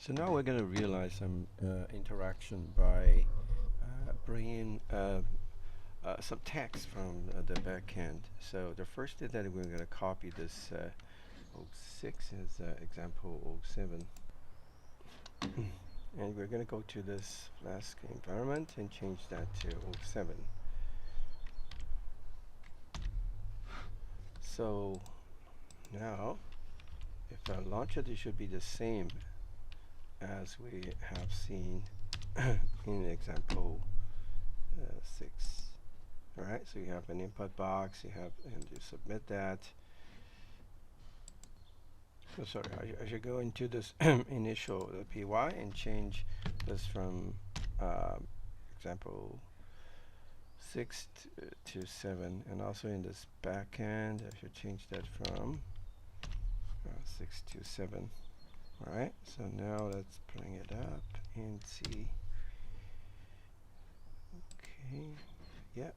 So now we're going to realize some interaction by bringing some text from the backend. So the first thing that we're going to copy this 06 as example 07. And we're going to go to this flask environment and change that to 07. So now if I launch it, it should be the same as we have seen in example 6. Alright, so you have an input box, and you submit that. So sorry, I should go into this initial PY and change this from example 6 to 7, and also in this backend I should change that from 6 to 7. Alright, so now let's bring it up and see. Okay, yeah.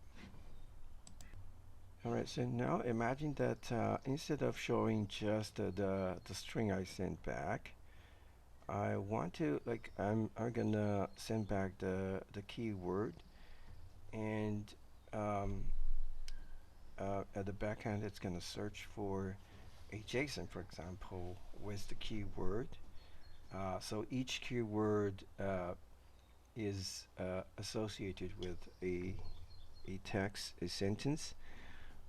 Alright, so now imagine that instead of showing just the string I sent back, I want to, like, I'm gonna send back the keyword, and at the backend it's gonna search for a JSON, for example, with the keyword. So each keyword is associated with a text, a sentence,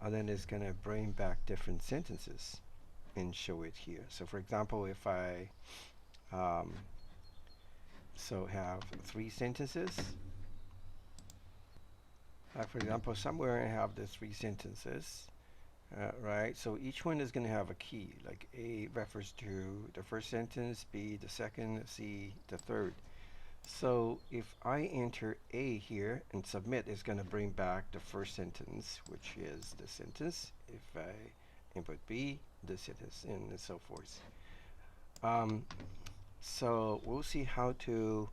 and then it's gonna bring back different sentences and show it here. So for example, if I have 3 sentences, for example, somewhere I have the 3 sentences, right? So each one is going to have a key, like A refers to the first sentence, B the second, C the third. So if I enter A here and submit, it's going to bring back the first sentence, which is the sentence. If I input B, the sentence, and so forth. So we'll see how to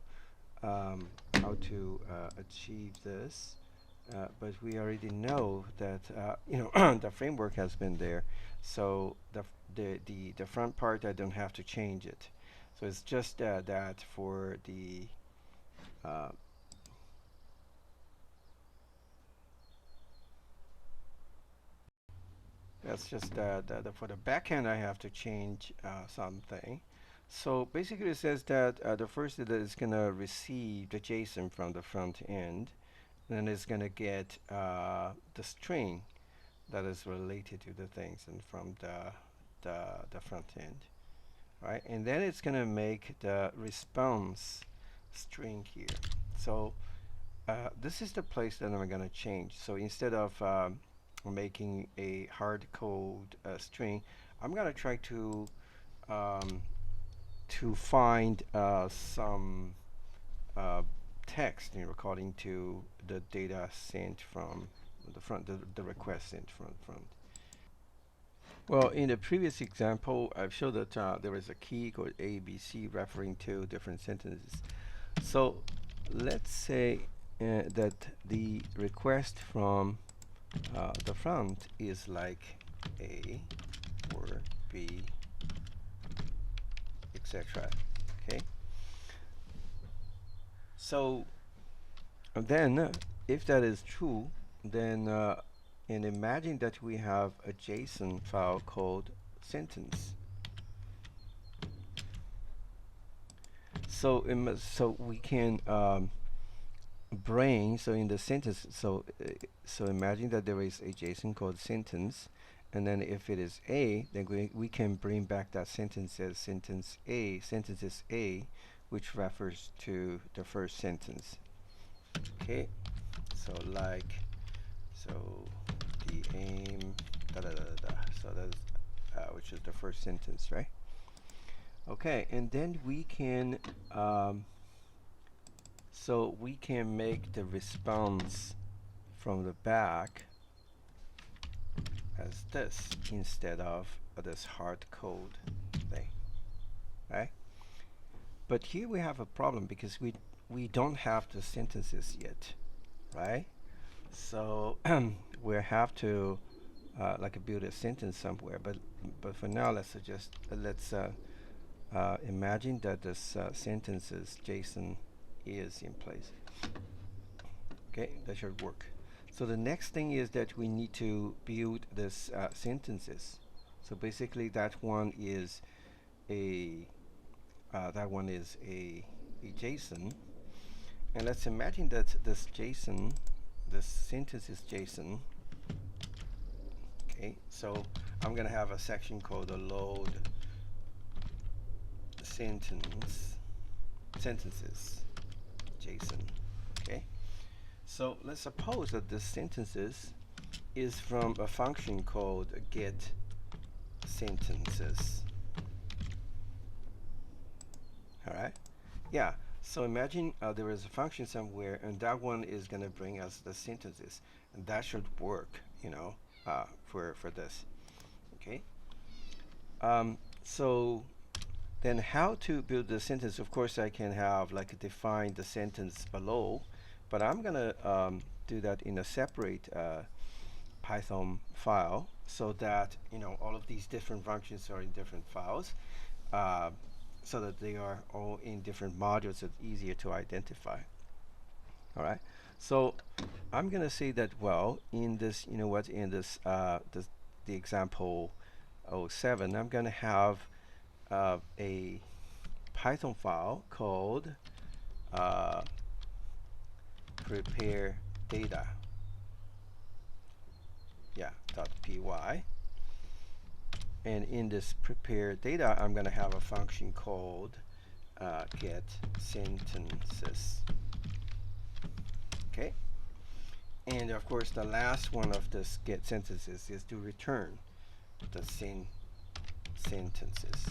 achieve this. But we already know that the framework has been there, so the front part I don't have to change it. So it's just that for the that's just for the backend I have to change something. So basically it says that the first is that it's gonna receive the JSON from the front end. Then it's going to get the string that is related to the things and from the front end, right? And then it's going to make the response string here. So this is the place that I'm going to change. So instead of making a hard code string, I'm going to try to find some text according to the data sent from the front, the request sent from front. Well, in the previous example, I've showed that there is a key called ABC referring to different sentences. So let's say that the request from the front is like A or B, etc. Okay. So then, if that is true, then and imagine that we have a JSON file called sentence. So so we can bring, so in the sentence, so imagine that there is a JSON called sentence, and then if it is A, then we can bring back that sentence as sentence is A, which refers to the first sentence. Okay, so the aim so that's which is the first sentence, right? Okay, and then we can so we can make the response from the back as this instead of this hard code thing, right? But here we have a problem because we don't have the sentences yet, right? So we have to like build a sentence somewhere. But for now, let's imagine that this sentences JSON is in place. Okay, that should work. So the next thing is that we need to build this sentences. So basically, that one is a JSON, and let's imagine that this JSON, this sentence is JSON. Okay, so I'm gonna have a section called the load sentences JSON. Okay, so let's suppose that this sentences is from a function called get sentences. All right, yeah. So imagine there is a function somewhere, and that one is going to bring us the sentences, and that should work, for this. Okay. So then, how to build the sentence? Of course, I can have like define the sentence below, but I'm gonna do that in a separate Python file, so that all of these different functions are in different files. So that they are all in different modules, so it's easier to identify. All right. So I'm going to say that, well, in this, in this, the example 07, I'm going to have a Python file called prepare data. Yeah, .py. And in this prepare data, I'm going to have a function called get sentences. Okay. And of course, the last one of this get sentences is to return the sentences.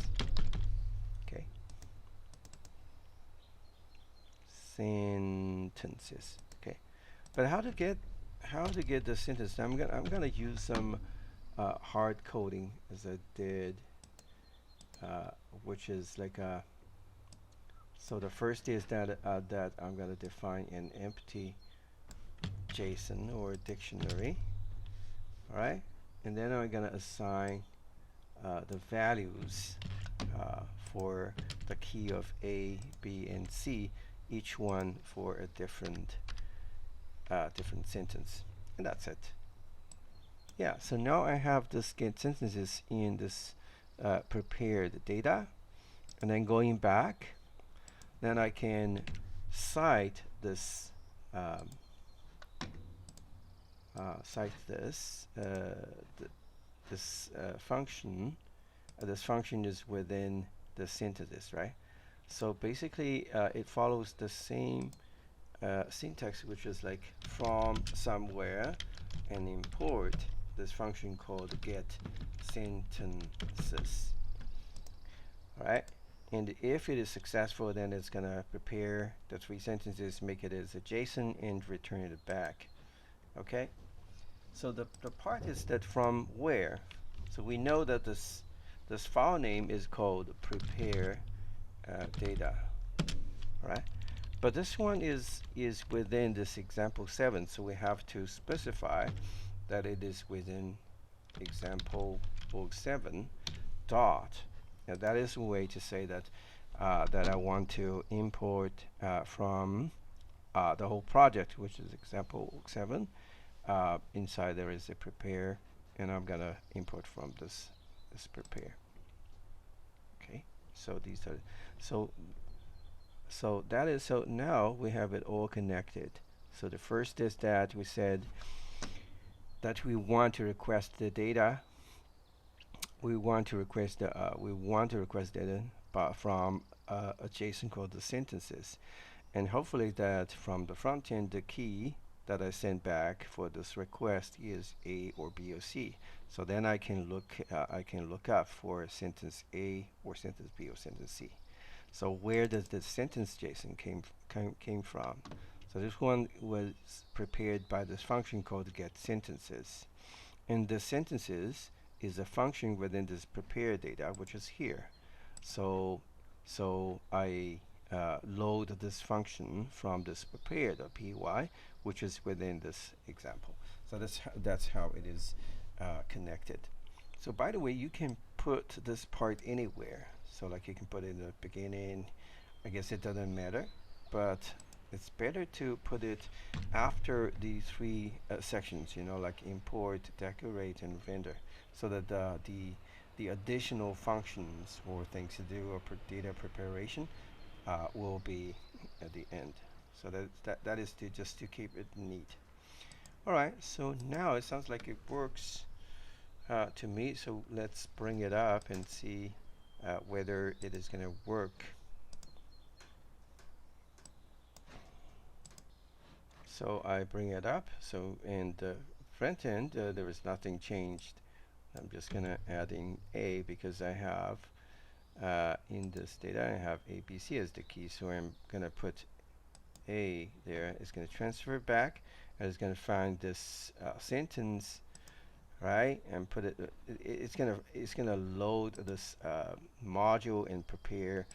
Okay. Sentences. Okay. But how to get the sentence? I'm gonna use some hard coding, as I did, which is like a. So the first is that I'm going to define an empty JSON or dictionary. All right, and then I'm going to assign the values for the key of A, B, and C, each one for a different sentence, and that's it. Yeah, so now I have this get sentences in this prepared data, and then going back, then I can cite this function. This function is within the sentences, right? So basically, it follows the same syntax, which is like from somewhere and import this function called get sentences. All right, and if it is successful, then it's gonna prepare the 3 sentences, make it as a JSON, and return it back. Okay, so the part is that from where. So we know that this file name is called prepare data. All right, but this one is within this example 7, so we have to specify that it is within example 7 dot. Now that is a way to say that that I want to import from the whole project, which is example 7. Inside there is a prepare, and I'm gonna import from this prepare. Okay, so these are so that is, so now we have it all connected. So the first is that we said that we want to request the data. We want to request data from a JSON called the sentences, and hopefully that from the front end, the key that I sent back for this request is A or B or C. So then I can look up for sentence A or sentence B or sentence C. So where does the sentence JSON came from? So this one was prepared by this function called get sentences, and the sentences is a function within this prepare data, which is here. So I load this function from this prepare.py, which is within this example. So that's how it is connected. So by the way, you can put this part anywhere. So like you can put it in the beginning. I guess it doesn't matter, but it's better to put it after the three sections, you know, like import, decorate, and render, so that the additional functions or things to do or data preparation will be at the end. So that is to just to keep it neat. All right, so now it sounds like it works to me. So let's bring it up and see whether it is going to work. So I bring it up. So in the front end, there is nothing changed. I'm just going to add in A because I have in this data I have ABC as the key. So I'm going to put A there. It's going to transfer back, and it's going to find this sentence, right, and put it. It's gonna load this module and prepare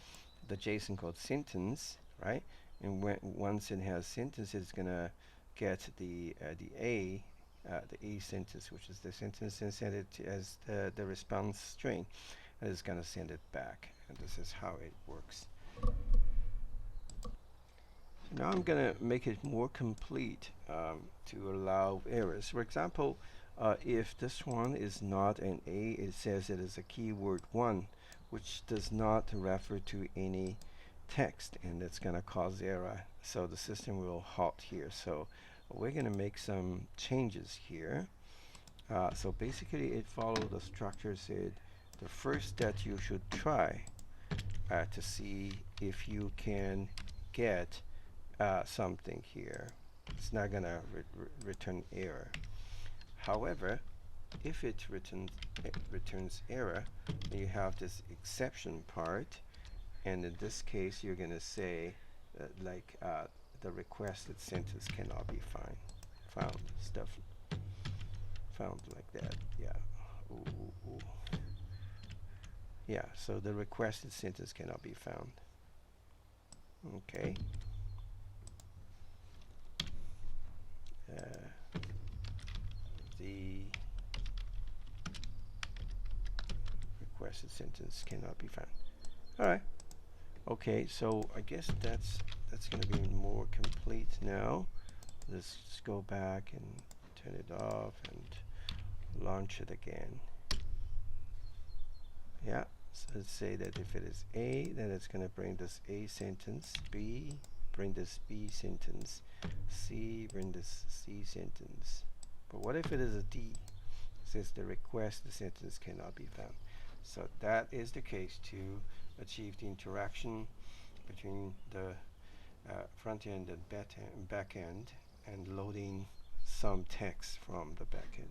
the JSON called sentence, right? And once it has sentence, it's gonna get the A sentence, which is the sentence, and send it as the response string, and it's gonna send it back. And this is how it works. So now I'm gonna make it more complete to allow errors. For example, if this one is not an A, it says it is a keyword 1, which does not refer to any text, and it's going to cause error. So the system will halt here. So we're going to make some changes here. So basically it followed the structure said the first that you should try to see if you can get something here. It's not going to return error. However, if it returns error, then you have this exception part, and in this case you're going to say like the requested sentence cannot be found, stuff found like that. Yeah. Ooh. Yeah, so the requested sentence cannot be found. Okay. The requested sentence cannot be found. All right. Okay, so I guess that's going to be more complete now. Let's just go back and turn it off and launch it again. Yeah, so let's say that if it is A, then it's going to bring this A sentence. B, bring this B sentence. C, bring this C sentence. But what if it is a D? It says the requested sentence cannot be found. So that is the case to achieve the interaction between the front end and back end, and loading some text from the back end.